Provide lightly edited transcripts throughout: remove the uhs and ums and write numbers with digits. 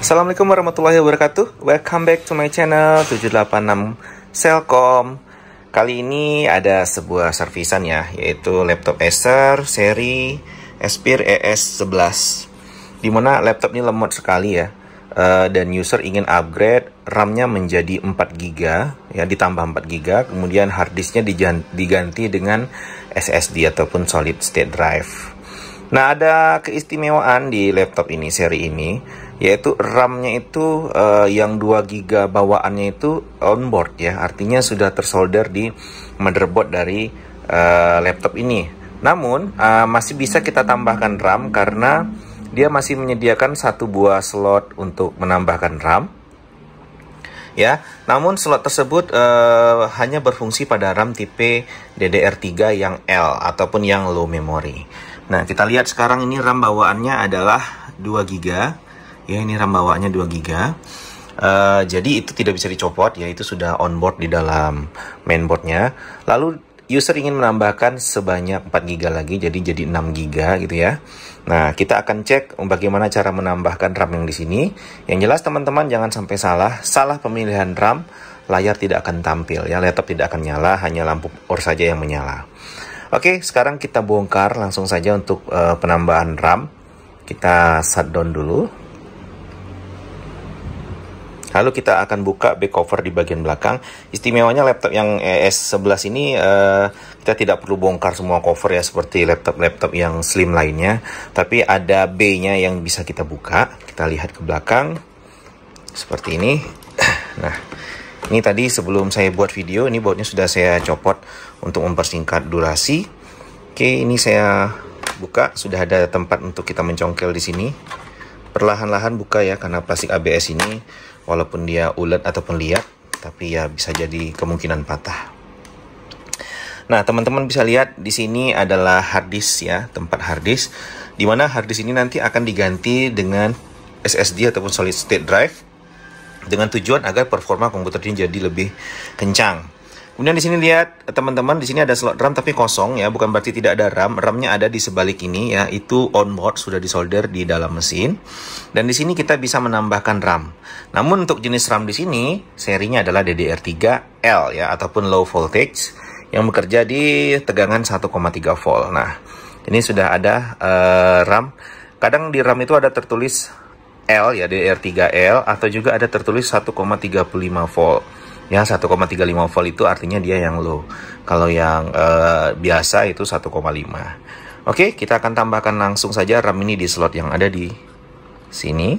Assalamualaikum warahmatullahi wabarakatuh. Welcome back to my channel 786 Cellcom. Kali ini ada sebuah servisan ya, yaitu laptop Acer seri Aspire ES11, dimana laptop ini lemot sekali ya, dan user ingin upgrade RAM-nya menjadi 4GB ya, ditambah 4GB, kemudian harddisknya diganti dengan SSD ataupun solid state drive. Nah, ada keistimewaan di laptop ini, seri ini, yaitu RAM-nya itu yang 2GB bawaannya itu onboard ya, artinya sudah tersolder di motherboard dari laptop ini. Namun masih bisa kita tambahkan RAM karena dia masih menyediakan satu buah slot untuk menambahkan RAM ya. Namun slot tersebut hanya berfungsi pada RAM tipe DDR3 yang L ataupun yang low memory. Nah, kita lihat sekarang ini RAM bawaannya adalah 2GB ya, ini RAM bawaannya 2GB. Jadi itu tidak bisa dicopot ya, itu sudah onboard di dalam mainboardnya. Lalu user ingin menambahkan sebanyak 4GB lagi, jadi 6GB gitu ya. Nah, kita akan cek bagaimana cara menambahkan RAM yang di sini. Yang jelas teman-teman jangan sampai salah pemilihan RAM, layar tidak akan tampil ya, laptop tidak akan nyala, hanya lampu OR saja yang menyala. Oke, sekarang kita bongkar langsung saja untuk penambahan RAM. Kita shutdown dulu. Lalu kita akan buka back cover di bagian belakang. Istimewanya laptop yang ES11 ini kita tidak perlu bongkar semua cover ya, seperti laptop-laptop yang slim lainnya. Tapi ada B-nya yang bisa kita buka. Kita lihat ke belakang. Seperti ini. Nah, ini tadi sebelum saya buat video, ini bautnya sudah saya copot untuk mempersingkat durasi. Oke, ini saya buka, sudah ada tempat untuk kita mencongkel di sini. Perlahan-lahan buka ya, karena plastik ABS ini walaupun dia ulet ataupun liat, tapi ya bisa jadi kemungkinan patah. Nah, teman-teman bisa lihat di sini adalah harddisk ya, tempat harddisk, di mana harddisk ini nanti akan diganti dengan SSD ataupun solid state drive, dengan tujuan agar performa komputer ini jadi lebih kencang. Kemudian di sini lihat teman-teman, di sini ada slot RAM tapi kosong ya, bukan berarti tidak ada RAM. RAM-nya ada di sebalik ini ya, itu onboard, sudah disolder di dalam mesin. Dan di sini kita bisa menambahkan RAM. Namun untuk jenis RAM di sini serinya adalah DDR3L ya, ataupun low voltage yang bekerja di tegangan 1,3 volt. Nah, ini sudah ada RAM. Kadang di RAM itu ada tertulis L ya, DDR3L, atau juga ada tertulis 1,35 volt. Ya, 1,35 volt itu artinya dia yang low. Kalau yang biasa itu 1,5. Oke, kita akan tambahkan langsung saja RAM ini di slot yang ada di sini.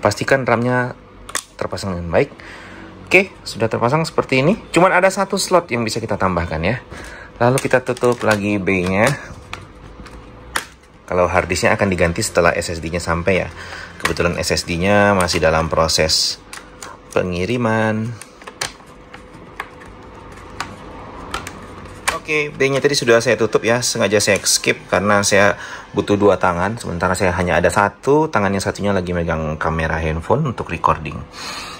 Pastikan RAM-nya terpasang dengan baik. Oke, sudah terpasang seperti ini. Cuman ada satu slot yang bisa kita tambahkan ya. Lalu kita tutup lagi B-nya. Kalau harddisknya akan diganti setelah SSD-nya sampai ya. Kebetulan SSD-nya masih dalam proses pengiriman. Oke, B-nya tadi sudah saya tutup ya. Sengaja saya skip karena saya butuh 2 tangan. Sementara saya hanya ada satu, tangan yang satunya lagi megang kamera handphone untuk recording.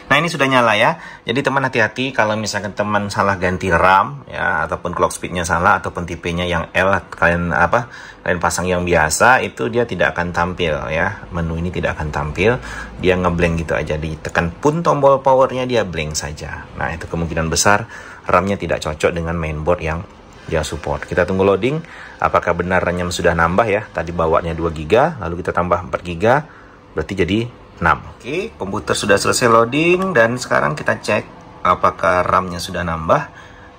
Nah, ini sudah nyala ya. Jadi teman hati-hati kalau misalkan teman salah ganti RAM ya, ataupun clock speednya salah, ataupun tipenya yang L, kalian pasang yang biasa, itu dia tidak akan tampil ya. Menu ini tidak akan tampil, dia ngeblank gitu aja. Ditekan pun tombol powernya dia blank saja. Nah, itu kemungkinan besar RAM-nya tidak cocok dengan mainboard yang dia support. Kita tunggu loading, apakah benar RAM-nya sudah nambah ya. Tadi bawanya 2GB, lalu kita tambah 4GB, berarti jadi 6. Oke, komputer sudah selesai loading, dan sekarang kita cek apakah RAM-nya sudah nambah.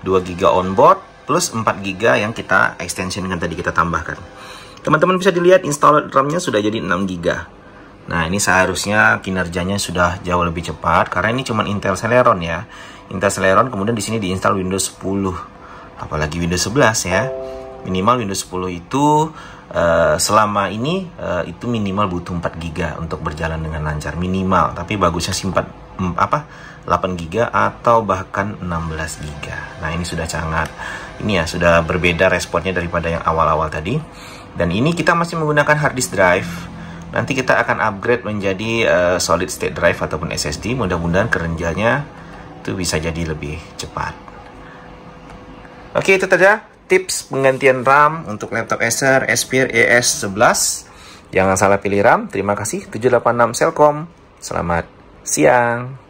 2GB onboard plus 4GB yang kita extension kan tadi kita tambahkan. Teman-teman bisa dilihat install RAM-nya sudah jadi 6GB. Nah, ini seharusnya kinerjanya sudah jauh lebih cepat karena ini cuma Intel Celeron ya. Intel Celeron, kemudian di sini diinstal Windows 10. Apalagi Windows 11 ya. Minimal Windows 10 itu selama ini itu minimal butuh 4GB untuk berjalan dengan lancar, minimal. Tapi bagusnya simpan 8GB atau bahkan 16GB. Nah, ini sudah sangat sudah berbeda responnya daripada yang awal-awal tadi. Dan ini kita masih menggunakan hard disk drive. Nanti kita akan upgrade menjadi solid state drive ataupun SSD. Mudah-mudahan kerjanya itu bisa jadi lebih cepat. Oke, itu saja tips penggantian RAM untuk laptop Acer Aspire ES11. Jangan salah pilih RAM. Terima kasih 786 Selkom. Selamat siang.